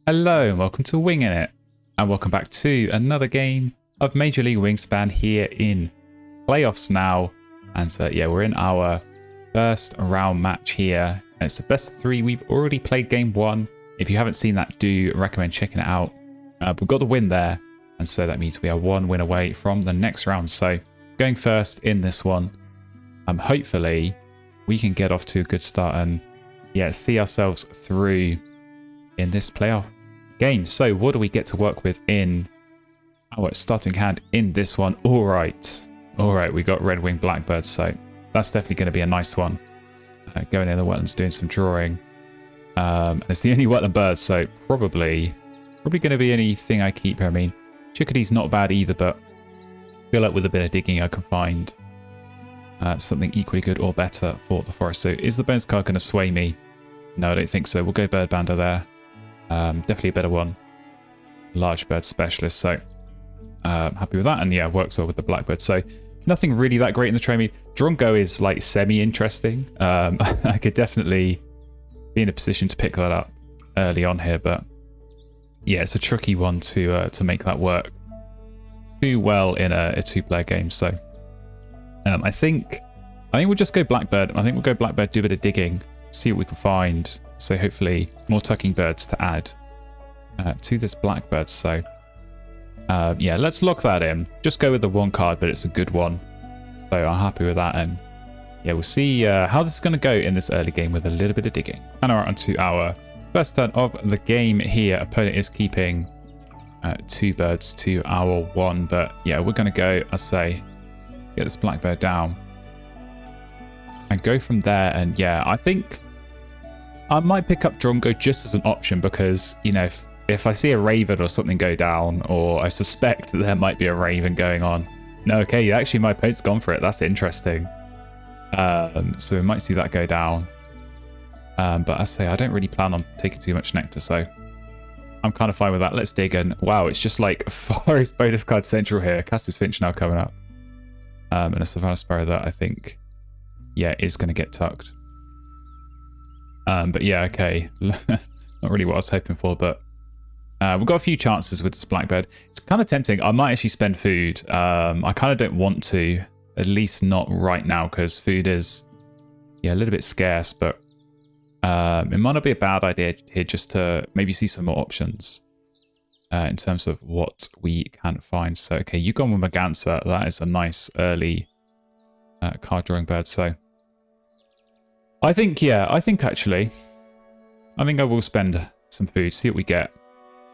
Hello and welcome to Wingin It, and welcome back to another game of Major League Wingspan here in playoffs now. And yeah, we're in our first round match here, and it's the best of 3. We've already played game 1. If you haven't seen that, do recommend checking it out. We've got the win there, and so that means we are 1 win away from the next round. So going first in this one, hopefully we can get off to a good start and yeah, see ourselves through in this playoff game. So what do we get to work with in our starting hand in this one? All right, we got Red Wing Blackbird, so that's definitely going to be a nice one. Going in the wetlands, doing some drawing. It's the only wetland bird, so probably going to be anything I keep here. I mean, chickadee's not bad either, but I feel like with a bit of digging I can find something equally good or better for the forest. So is the bonus card going to sway me? No, I don't think so. We'll go Bird Bander there. Definitely a better one. Large bird specialist, so happy with that. And yeah, works well with the blackbird. So nothing really that great in the trade meet. Drongo is like semi-interesting. I could definitely be in a position to pick that up early on here, but yeah, it's a tricky one to make that work too well in a 2-player game. So I think we'll just go blackbird. I think we'll go blackbird, do a bit of digging, see what we can find. So hopefully more tucking birds to add to this blackbird. So yeah, let's lock that in. Just go with the 1 card, but it's a good one. So I'm happy with that. And yeah, we'll see how this is going to go in this early game with a little bit of digging. And all right, onto our first turn of the game here. Opponent is keeping 2 birds to our 1. But yeah, we're going to go, I say, get this blackbird down and go from there. And yeah, I think I might pick up Drongo just as an option because, you know, if I see a raven or something go down, or I suspect that there might be a raven going on. No, okay, actually my opponent's gone for it. That's interesting. So we might see that go down. But I say I don't really plan on taking too much nectar, so I'm kind of fine with that. Let's dig in. Wow, it's just like Forest bonus card central here. Castus Finch now coming up. And a Savannah Sparrow that I think, yeah, is going to get tucked. But yeah, okay. Not really what I was hoping for, but we've got a few chances with this blackbird. It's kind of tempting. I might actually spend food. I kind of don't want to, at least not right now, because food is, yeah, a little bit scarce, but it might not be a bad idea here just to maybe see some more options in terms of what we can find. So, okay, you've gone with Maganza. That is a nice early card drawing bird. So I think actually, I think I will spend some food, see what we get.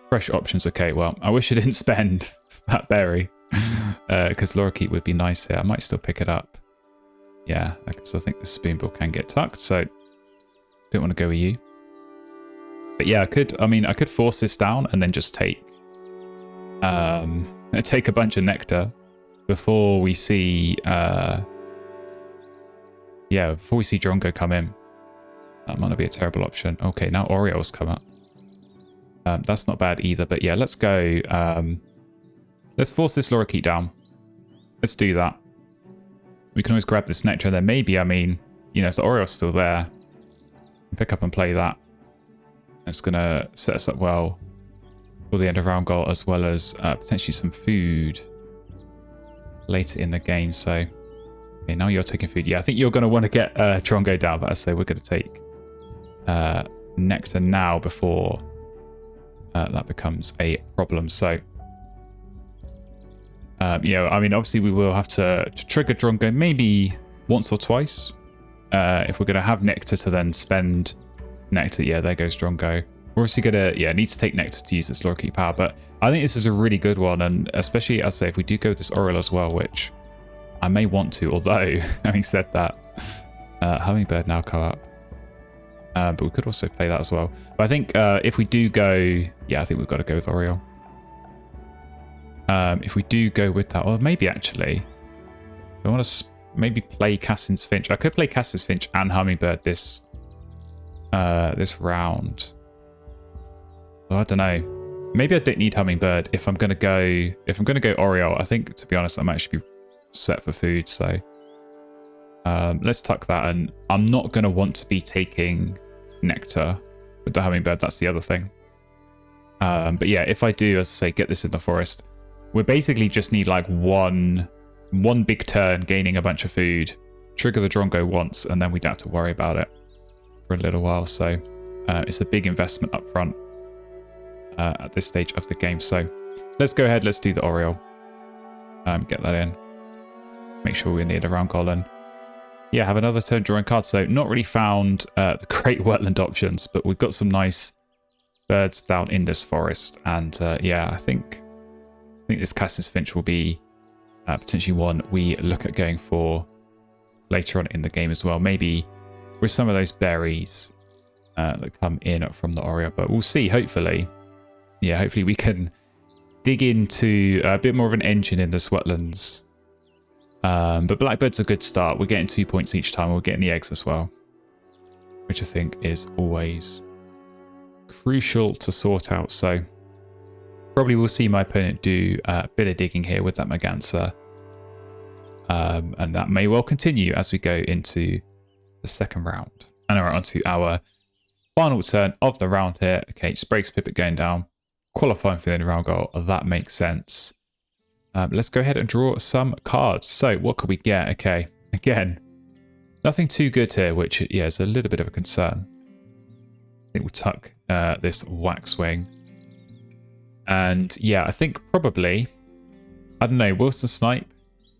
Fresh options. Okay, well, I wish I didn't spend that berry because Lorikeet would be nice here. I might still pick it up. Yeah, because I think the spoonbill can get tucked, so don't want to go with you. But yeah, I could force this down and then just take a bunch of nectar before we see before we see Drongo come in. That might not be a terrible option. Okay, now Orioles come up. That's not bad either, but yeah, let's go. Let's force this Lorikeet down. Let's do that. We can always grab this nectar, and then maybe, I mean, you know, if the Oriole's still there, pick up and play that. It's going to set us up well for the end of round goal, as well as potentially some food later in the game. So, okay, now you're taking food. Yeah, I think you're going to want to get Drongo down, but I say we're going to take nectar now before that becomes a problem. So, yeah, I mean, obviously we will have to trigger Drongo maybe once or twice if we're going to have nectar to then spend nectar. Yeah, there goes Drongo. We're obviously going to, need to take nectar to use this Lorikeet power, but I think this is a really good one, and especially, as I say, if we do go with this Oriole as well, which I may want to, although, having said that, Hummingbird now come up. But we could also play that as well. But I think if we do go, yeah, I think we've got to go with Oriole. If we do go with that, or maybe actually, I want to maybe play Cassin's Finch. I could play Cassin's Finch and Hummingbird this round. Well, I don't know. Maybe I don't need Hummingbird if I'm gonna go Oriole. I think, to be honest, I'm actually set for food. So let's tuck that, and I'm not gonna want to be taking nectar with the Hummingbird. That's the other thing. But yeah, if I do, as I say, get this in the forest, we basically just need like one big turn, gaining a bunch of food, trigger the drongo once, and then we don't have to worry about it for a little while. So it's a big investment up front at this stage of the game. So let's go ahead. Let's do the Oriole. Get that in. Make sure we're near the round golem. Yeah, have another turn drawing card. So not really found the great wetland options, but we've got some nice birds down in this forest. And yeah, I think this Cassin's Finch will be potentially one we look at going for later on in the game as well. Maybe with some of those berries that come in from the Oriole, but we'll see. Hopefully, yeah, hopefully we can dig into a bit more of an engine in this wetlands. But blackbird's a good start. We're getting 2 points each time. We're getting the eggs as well, which I think is always crucial to sort out. So probably we'll see my opponent do a bit of digging here with that Merganser. And that may well continue as we go into the second round. And we're on to our final turn of the round here. Okay, Sprague's Pipit going down. Qualifying for the end round goal. That makes sense. Let's go ahead and draw some cards. So what could we get? Okay, again, nothing too good here, which, yeah, is a little bit of a concern. I think we'll tuck this Waxwing. And yeah, I think probably, I don't know, Wilson Snipe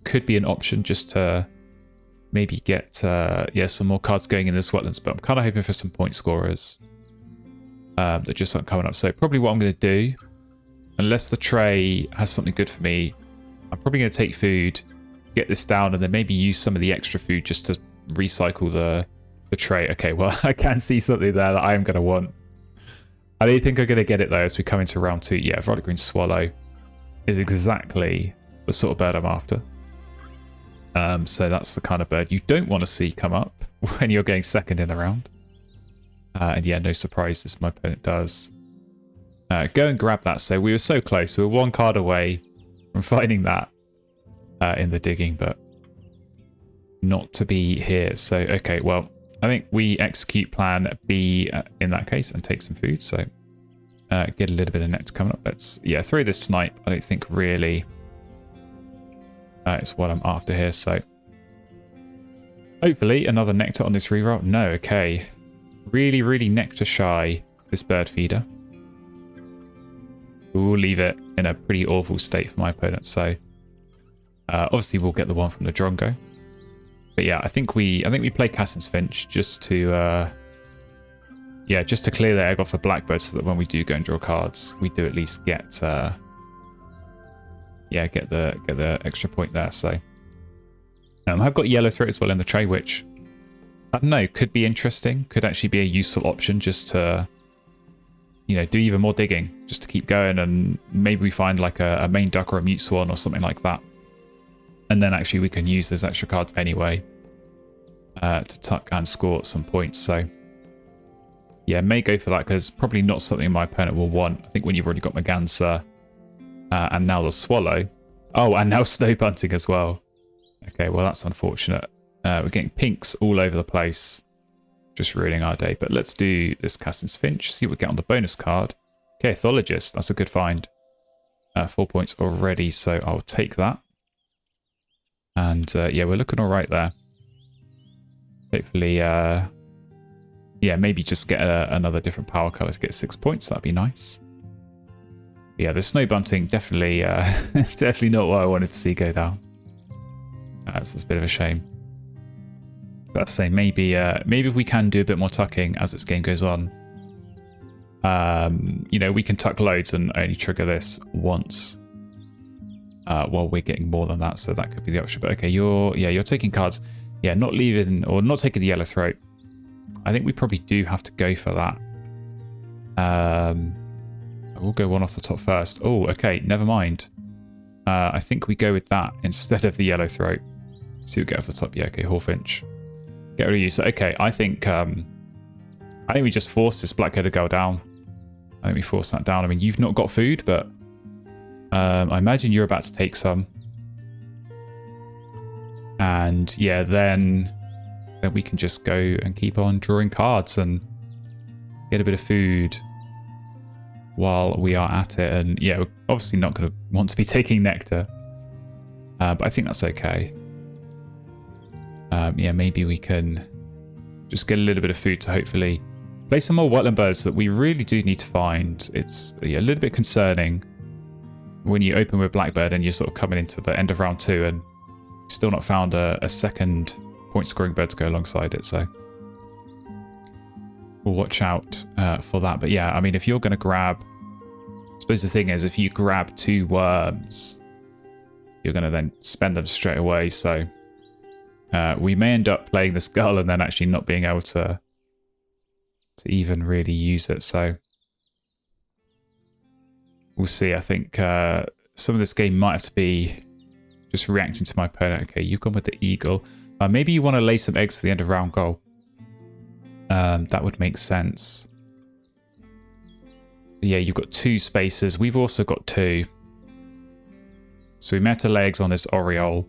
could be an option just to maybe get yeah, some more cards going in this wetlands, but I'm kind of hoping for some point scorers that just aren't coming up. So probably what I'm going to do, unless the tray has something good for me, I'm probably going to take food, get this down, and then maybe use some of the extra food just to recycle the tray. Okay, well, I can see something there that I am going to want. I don't think I'm going to get it though as we come into round 2. Yeah, Violet Green Swallow is exactly the sort of bird I'm after. So that's the kind of bird you don't want to see come up when you're going second in the round. And yeah, no surprises, my opponent does. Go and grab that. So we were so close. We were one card away from finding that in the digging, but not to be here. So, okay, well, I think we execute plan B in that case and take some food. So get a little bit of nectar coming up. Let's, yeah, throw this snipe. I don't think really it's what I'm after here. So hopefully another nectar on this reroll. No, okay. Really, really nectar shy, this bird feeder. We'll leave it in a pretty awful state for my opponent. So obviously we'll get the one from the Drongo. But yeah, I think we play Cassin's Finch just to yeah, just to clear the egg off the blackbird, so that when we do go and draw cards, we do at least get yeah, get the extra point there. So I've got yellow throat as well in the tray, which I don't know, could be interesting. Could actually be a useful option just to, you know, do even more digging, just to keep going, and maybe we find like a main duck or a mute swan or something like that. And then actually we can use those extra cards anyway to tuck and score some points. So yeah, may go for that, because probably not something my opponent will want. I think when you've already got Merganser and now the Swallow. Oh, and now Snow Bunting as well. Okay, well, that's unfortunate. We're getting pinks all over the place. Just ruining our day. But let's do this Cassin's Finch. See what we get on the bonus card. Okay, Ethologist. That's a good find. 4 points already, so I'll take that. And yeah, we're looking all right there. Hopefully, yeah, maybe just get another different power color to get 6 points. That'd be nice. Yeah, the Snow Bunting definitely, definitely not what I wanted to see go down. So it's a bit of a shame. But I'd say maybe if we can do a bit more tucking as this game goes on, you know, we can tuck loads and only trigger this once while we're getting more than that. So that could be the option. But okay, you're taking cards. Yeah, not leaving or not taking the yellow throat. I think we probably do have to go for that. We'll go one off the top first. Oh, okay, never mind. I think we go with that instead of the yellow throat. See what we get off the top. Yeah, okay, Hawfinch. Get rid of you. So okay, I think we just force this black-headed girl down. I think we force that down. I mean, you've not got food, but I imagine you're about to take some. And yeah, then we can just go and keep on drawing cards and get a bit of food. while we are at it. And yeah, we're obviously not going to want to be taking nectar. But I think that's okay. Yeah, maybe we can just get a little bit of food to hopefully play some more wetland birds that we really do need to find. It's a little bit concerning when you open with Blackbird and you're sort of coming into the end of round 2 and still not found a second point scoring bird to go alongside it. So we'll watch out for that. But yeah, I mean, if you're going to grab, I suppose the thing is, if you grab 2 worms, you're going to then spend them straight away. So we may end up playing this gull and then actually not being able to even really use it. So we'll see. I think some of this game might have to be just reacting to my opponent. Okay, you've gone with the eagle. Maybe you want to lay some eggs for the end of round goal. That would make sense. Yeah, you've got 2 spaces. We've also got 2. So we may have to lay eggs on this Oriole.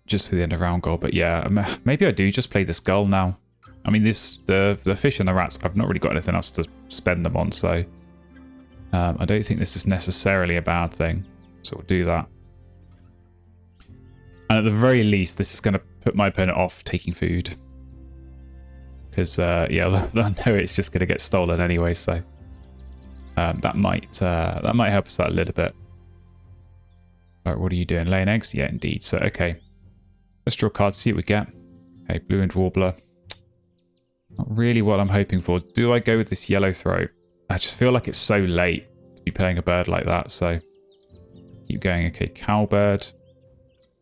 Just for the end of round goal. But yeah, maybe I do just play this gull now. I mean, the fish and the rats, I've not really got anything else to spend them on. So I don't think this is necessarily a bad thing. So we'll do that. And at the very least, this is going to put my opponent off taking food. Because, yeah, I know it's just going to get stolen anyway. So that might help us out a little bit. All right, what are you doing? Laying eggs? Yeah, indeed. So, okay. Let's draw cards, see what we get. Okay, blue-winged warbler. Not really what I'm hoping for. Do I go with this yellow throat? I just feel like it's so late to be playing a bird like that. So keep going. Okay, cowbird.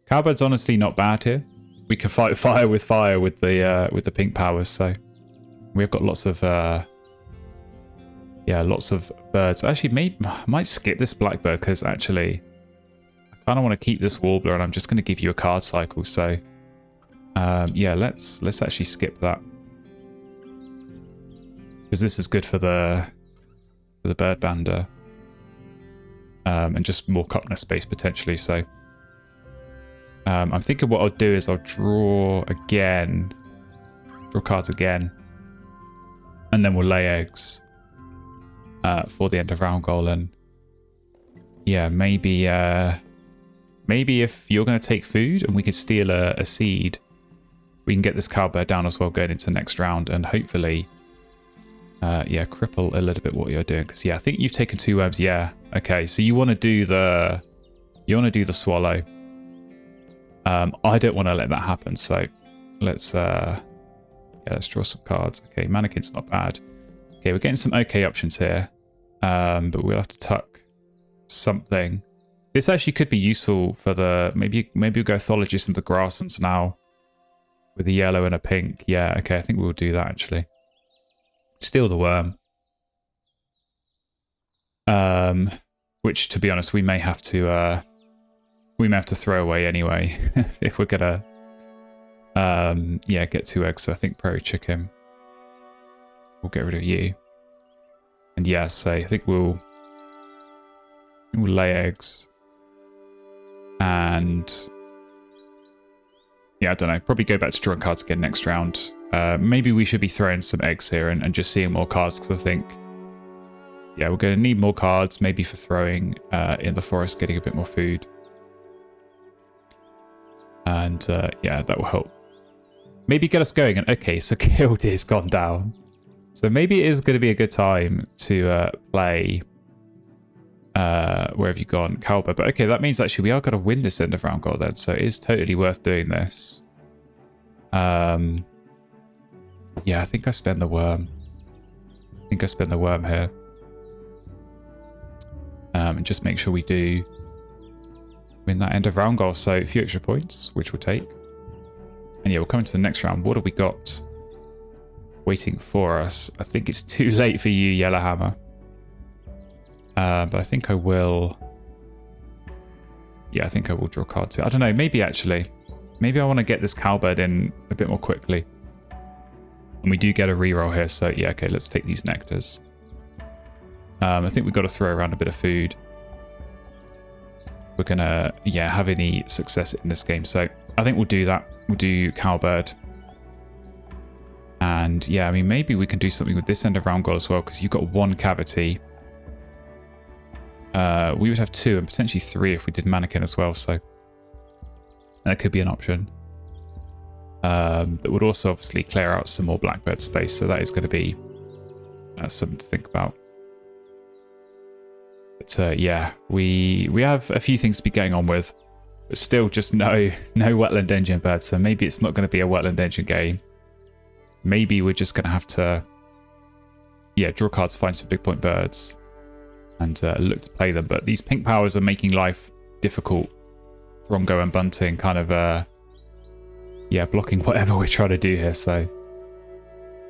Cowbird's honestly not bad here. We can fight fire with the pink powers. So we've got lots of lots of birds. Actually, I might skip this blackbird because actually I kind of want to keep this warbler, and I'm just going to give you a card cycle. So yeah, let's actually skip that because this is good for the bird bander and just more copner space potentially. So I'm thinking what I'll do is I'll draw cards again, and then we'll lay eggs for the end of round goal. And yeah, maybe if you're going to take food and we can steal a seed, we can get this cowbird down as well going into next round, and hopefully cripple a little bit what you're doing. Because yeah, I think you've taken 2 worms. Yeah, okay, so you want to do the swallow. I don't want to let that happen, so let's draw some cards. Okay, mannequin's not bad. Okay, we're getting some okay options here, but we'll have to tuck something. This actually could be useful for the maybe we'll go Ethologist into Grasslands now with a yellow and a pink. Yeah, okay, I think we'll do that actually. Steal the worm, which to be honest we may have to throw away anyway if we're gonna get 2 eggs. So I think prairie chicken, we'll get rid of you, and yeah, so I think we'll lay eggs, and yeah, I don't know, probably go back to drawing cards again next round. Maybe we should be throwing some eggs here and just seeing more cards, because I think yeah, we're going to need more cards, maybe for throwing in the forest, getting a bit more food. And yeah, that will help. Maybe get us going. And okay, so Kilde's gone down. So maybe it is going to be a good time to play... where have you gone? Cowbird. But okay, that means actually we are going to win this end of round goal then. So it is totally worth doing this. Yeah, I think I spend the worm. I think I spend the worm here. And just make sure we do win that end of round goal. So a few extra points, which we'll take. And yeah, we'll come into the next round. What have we got waiting for us? I think it's too late for you, Yellowhammer. But I think I will... Yeah, I think I will draw cards here. I don't know, maybe actually. Maybe I want to get this cowbird in a bit more quickly. And we do get a reroll here, so yeah, okay, let's take these nectars. I think we've got to throw around a bit of food. We're going to, yeah, have any success in this game. So I think we'll do that. We'll do cowbird. And And yeah, I mean, maybe we can do something with this end of round goal as well, because you've got one cavity. We would have 2 and potentially 3 if we did mannequin as well, so that could be an option. That would also obviously clear out some more blackbird space, so that is going to be something to think about. But yeah, we have a few things to be getting on with, but still just no wetland engine birds, so maybe it's not going to be a wetland engine game. Maybe we're just going to have to, yeah, draw cards, find some big point birds, and look to play them. But these pink powers are making life difficult. Rongo and Bunting kind of, yeah, blocking whatever we're trying to do here. So,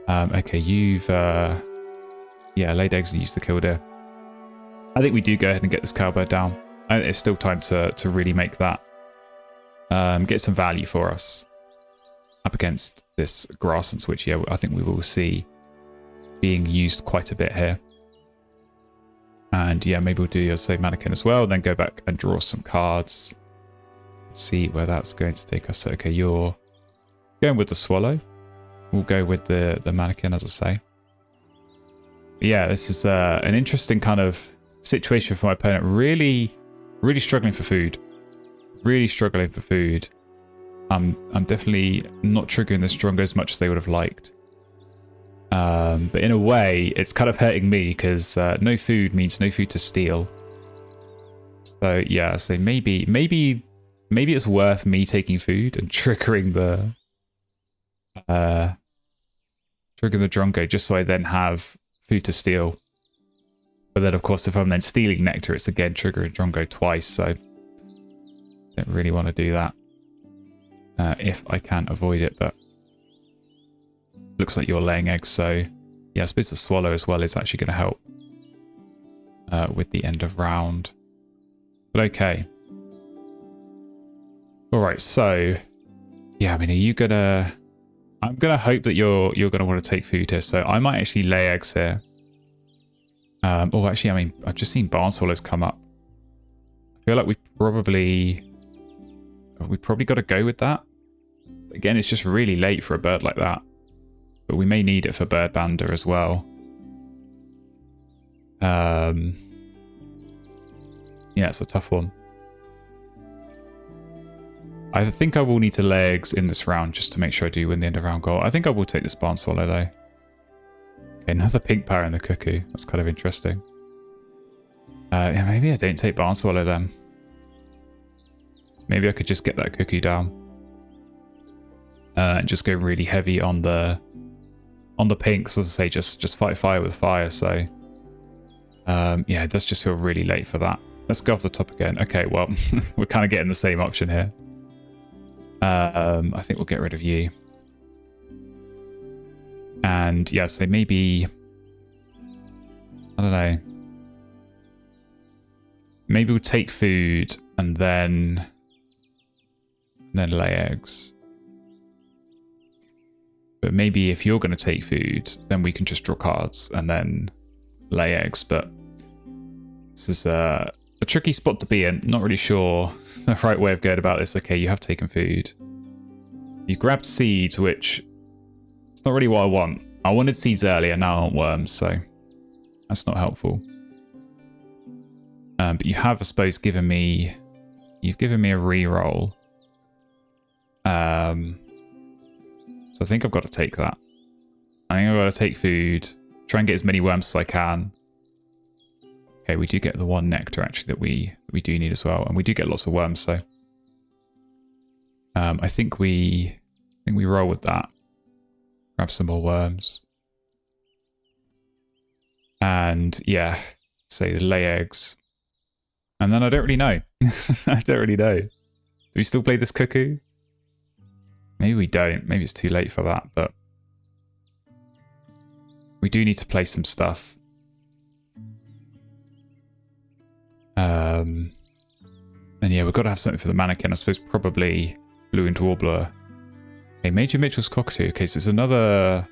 okay, you've, yeah, laid eggs and used the killdeer. I think we do go ahead and get this cowbird down. And it's still time to really make that, get some value for us up against this grasslands, which, yeah, I think we will see being used quite a bit here. And yeah, maybe we'll do, say, mannequin as well, then go back and draw some cards. Let's see where that's going to take us. So, okay, you're going with the swallow. We'll go with the mannequin, as I say. But yeah, this is an interesting kind of situation for my opponent. Really struggling for food. Really struggling for food. I'm definitely not triggering the stronger as much as they would have liked. But in a way, it's kind of hurting me because no food means no food to steal. So yeah, so maybe it's worth me taking food and triggering the Drongo just so I then have food to steal. But then of course if I'm then stealing nectar, it's again triggering Drongo twice, so don't really want to do that. If I can avoid it, but looks like you're laying eggs, so yeah, I suppose the swallow as well is actually going to help with the end of round. But okay. Alright, so yeah, I mean, are you gonna... I'm gonna hope that you're gonna want to take food here, so I might actually lay eggs here. Oh, actually, I mean, I've just seen barn swallows come up. I feel like we've probably got to go with that. Again, it's just really late for a bird like that. But we may need it for bird bander as well. Yeah, it's a tough one. I think I will need to lay eggs in this round just to make sure I do win the end of round goal. I think I will take this barn swallow though. Okay, another pink power in the cuckoo. That's kind of interesting. Yeah, maybe I don't take barn swallow then. Maybe I could just get that cuckoo down. And just go really heavy on the pinks, as I say, just fight fire with fire. So yeah, it does just feel really late for that. Let's go off the top again. Okay, well, we're kind of getting the same option here. I think we'll get rid of you. And yeah, so maybe, I don't know. Maybe we'll take food and then lay eggs. But maybe if you're going to take food, then we can just draw cards and then lay eggs. But this is a tricky spot to be in. Not really sure the right way of going about this. Okay, you have taken food. You grabbed seeds, which it's not really what I want. I wanted seeds earlier, now I want worms, so that's not helpful. But you have, I suppose, given me a reroll. So I think I've got to take that. I think I've got to take food, try and get as many worms as I can. Okay, we do get the one nectar actually that we do need as well, and we do get lots of worms. So I think we roll with that. Grab some more worms, and yeah, say the lay eggs, and then I don't really know. I don't really know. Do we still play this cuckoo? Maybe we don't. Maybe it's too late for that, but we do need to play some stuff. And yeah, we've got to have something for the mannequin. I suppose probably blue and warbler. Okay, Major Mitchell's cockatoo. Okay, so it's another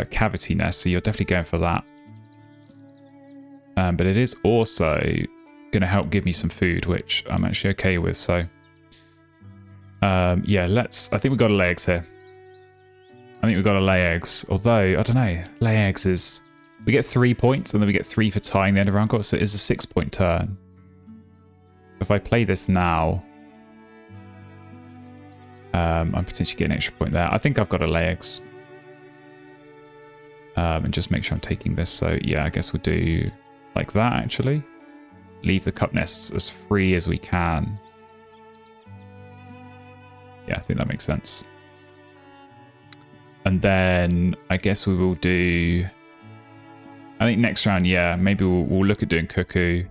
cavity nest, so you're definitely going for that. But it is also going to help give me some food, which I'm actually okay with. So yeah, I think we've got to lay eggs here. I think we've got to lay eggs. Although, I don't know. Lay eggs is... We get 3 points, and then we get 3 for tying the end of round goal, so it is a 6-point turn. If I play this now... I'm potentially getting an extra point there. I think I've got to lay eggs. And just make sure I'm taking this. So, yeah, I guess we'll do like that, actually. Leave the cup nests as free as we can. Yeah, I think that makes sense. And then I guess we will do... I think next round, yeah, maybe we'll look at doing cuckoo.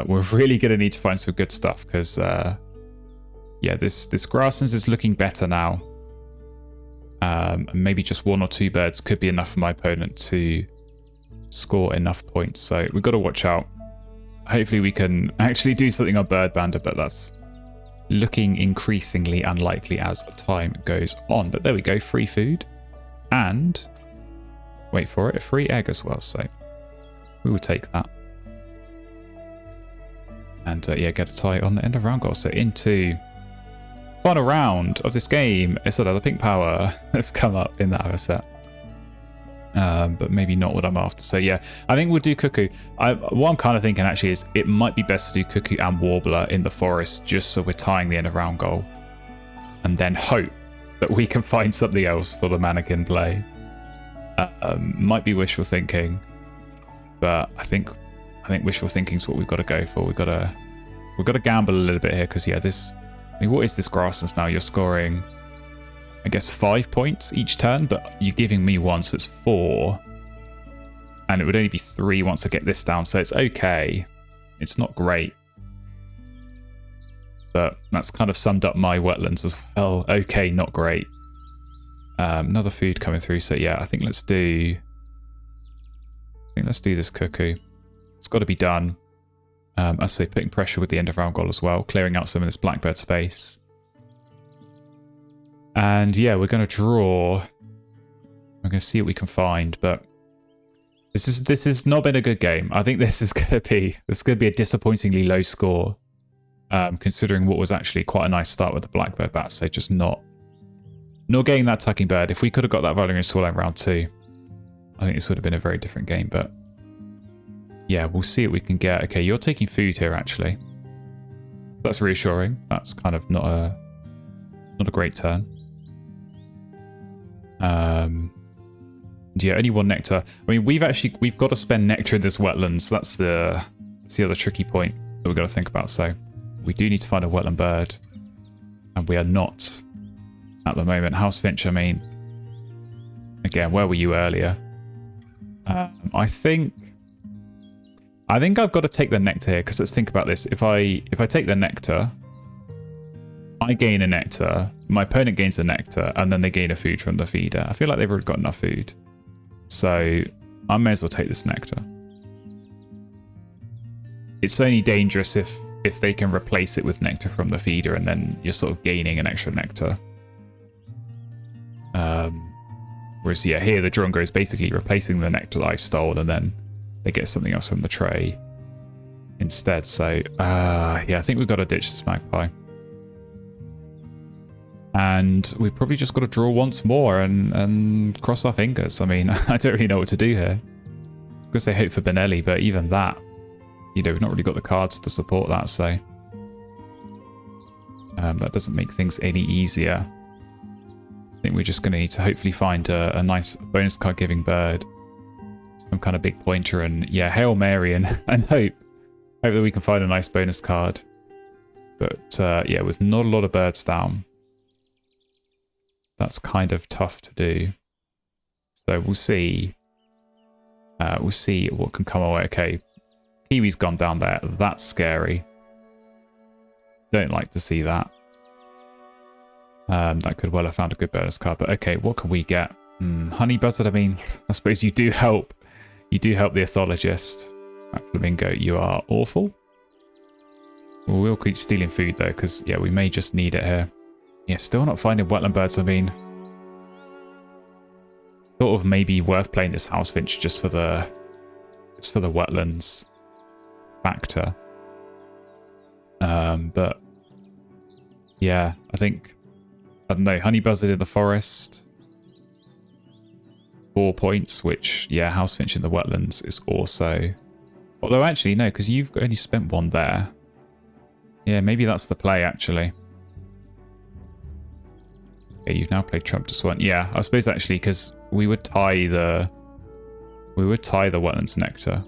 We're really going to need to find some good stuff because, yeah, this grasslands is looking better now. Maybe just 1 or 2 birds could be enough for my opponent to score enough points. So we've got to watch out. Hopefully we can actually do something on Bird Bander, but that's looking increasingly unlikely as time goes on. But there we go, free food. And, wait for it, a free egg as well. So we will take that. And yeah, get a tie on the end of round goal. So into final round of this game. It's another pink power that's come up in that other set. But maybe not what I'm after. So yeah, I think we'll do cuckoo. What I'm kind of thinking actually is it might be best to do cuckoo and warbler in the forest just so we're tying the end of round goal. And then hope that we can find something else for the mannequin play. Might be wishful thinking. But I think wishful thinking is what we've got to go for. We've got to gamble a little bit here because yeah, this... I mean, what is this grasslands now? You're scoring... I guess 5 points each turn, but you're giving me 1, so it's 4. And it would only be 3 once I get this down, so it's okay. It's not great. But that's kind of summed up my wetlands as well. Okay, not great. Another food coming through, so yeah, I think let's do this cuckoo. It's got to be done. I say putting pressure with the end of round goal as well, clearing out some of this blackbird space. And yeah, we're going to draw. We're going to see what we can find, but this has not been a good game. I think this is going to be a disappointingly low score, considering what was actually quite a nice start with the blackbird bats. They're just not getting that tucking bird. If we could have got that Valerie Ashley in round 2, I think this would have been a very different game. But yeah, we'll see what we can get. Okay, you're taking food here actually. That's reassuring. That's kind of not a great turn. Yeah, only 1 nectar. I mean, we've got to spend nectar in this wetlands. That's the other tricky point that we've got to think about. So we do need to find a wetland bird, and we are not at the moment. House finch. I mean, again, where were you earlier? I think I've got to take the nectar here because let's think about this. If I take the nectar, I gain a nectar, my opponent gains a nectar, and then they gain a food from the feeder. I feel like they've already got enough food. So I may as well take this nectar. It's only dangerous if they can replace it with nectar from the feeder and then you're sort of gaining an extra nectar. Whereas, yeah, here the drongo is basically replacing the nectar that I stole and then they get something else from the tray instead. So, yeah, I think we've got to ditch this magpie. And we've probably just got to draw once more and cross our fingers. I mean, I don't really know what to do here. I was going to say hope for Benelli, but even that, you know, we've not really got the cards to support that, so that doesn't make things any easier. I think we're just going to need to hopefully find a nice bonus card giving bird, some kind of big pointer, and yeah, Hail Mary and hope that we can find a nice bonus card. But yeah, with not a lot of birds down, that's kind of tough to do. So we'll see. We'll see what can come our way. Okay, Kiwi's gone down there. That's scary. Don't like to see that. That could well have found a good bonus card. But okay, what can we get? Honey Buzzard. I mean, I suppose you do help. You do help the ethologist. That flamingo, you are awful. We'll keep stealing food though, because yeah, we may just need it here. Yeah, still not finding wetland birds. I mean, sort of maybe worth playing this house finch just for the wetlands factor. But yeah, I don't know, honey buzzard in the forest. 4 points, which, yeah, House Finch in the wetlands is also... Although, actually, no, because you've only spent 1 there. Yeah, maybe that's the play, actually. Okay, you've now played Trump just 1. Yeah, I suppose, actually, because we would tie the... We would tie the wetlands nectar.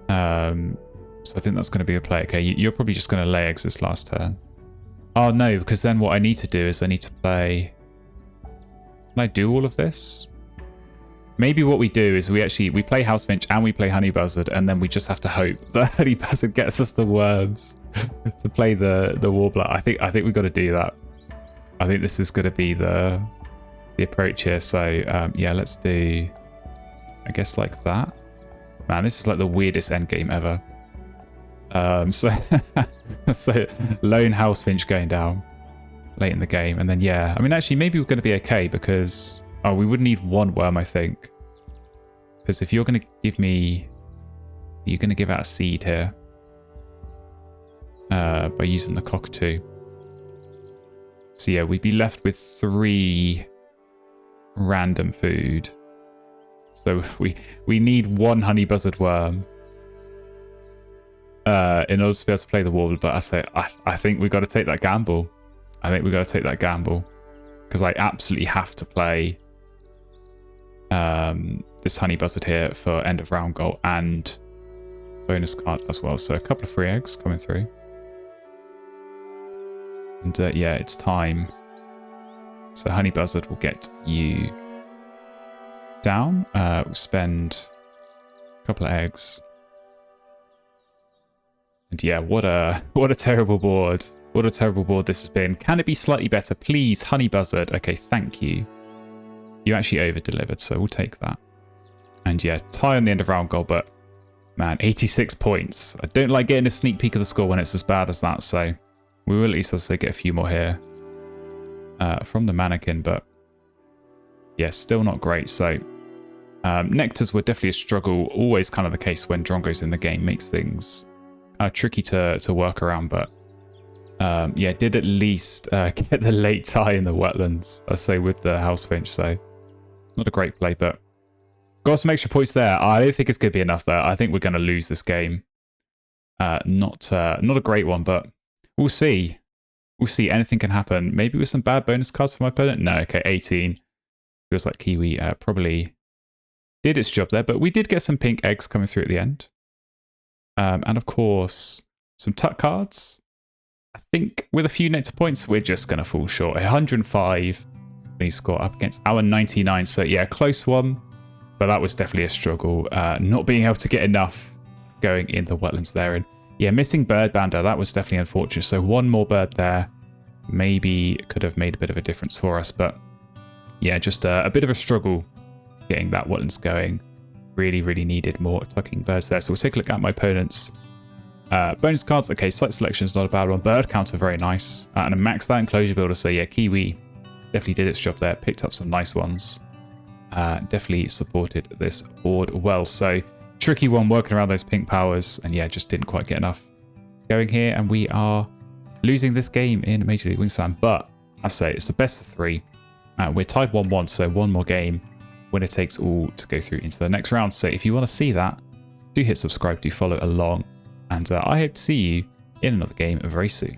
So I think that's going to be a play. Okay, you're probably just going to lay eggs this last turn. Oh, no, because then what I need to do is I need to play... Can I do all of this? Maybe what we do is we play House Finch and we play Honey Buzzard, and then we just have to hope that Honey Buzzard gets us the worms to play the Warbler. I think we've got to do that. I think this is going to be the approach here. So yeah, let's do, I guess, like that. Man, this is like the weirdest endgame ever. So lone House Finch going down late in the game, and then yeah, I mean, actually, maybe we're going to be okay because we would need 1 worm, I think, because if you're going to give me, you're going to give out a seed here by using the cockatoo. So yeah, we'd be left with 3 random food. So we need 1 honey buzzard worm in order to be able to play the Warbler. But I think we've got to take that gamble. I think we've got to take that gamble because I absolutely have to play this honey buzzard here for end of round goal and bonus card as well. So a couple of free eggs coming through. And yeah, it's time. So honey buzzard will get you down. We'll spend a couple of eggs. And yeah, what a terrible board. What a terrible board this has been. Can it be slightly better? Please, honey buzzard. Okay, thank you. You actually over-delivered, so we'll take that. And yeah, tie on the end of round goal, but man, 86 points. I don't like getting a sneak peek of the score when it's as bad as that, so we will at least, let's say, get a few more here from the mannequin, but yeah, still not great. So nectars were definitely a struggle, always kind of the case when Drongo's in the game, makes things kind of tricky to work around, but yeah, did at least get the late tie in the wetlands, I say, with the House Finch, so not a great play, but got some extra points there. I don't think it's going to be enough there. I think we're going to lose this game. Not a great one, but we'll see. We'll see. Anything can happen. Maybe with some bad bonus cards for my opponent. No, okay, 18. Feels like Kiwi probably did its job there, but we did get some pink eggs coming through at the end. And of course, some tuck cards. I think with a few nectar points, we're just going to fall short. 105 when he scored up against our 99. So yeah, close one. But that was definitely a struggle. Not being able to get enough going in the wetlands there. And yeah, missing bird bounder, that was definitely unfortunate. So 1 more bird there maybe could have made a bit of a difference for us. But yeah, just a bit of a struggle getting that wetlands going. Really, really needed more tucking birds there. So we'll take a look at my opponent's bonus cards. Okay, site selection is not a bad one. Bird counter, very nice. And a maxed out enclosure builder. So yeah, Kiwi definitely did its job there. Picked up some nice ones. Definitely supported this board well. So tricky one working around those pink powers. And yeah, just didn't quite get enough going here. And we are losing this game in Major League Wingspan. But I say it's the best of 3. We're tied 1-1. So 1 more game. Winner takes all to go through into the next round. So if you want to see that, do hit subscribe, do follow along. And I hope to see you in another game very soon.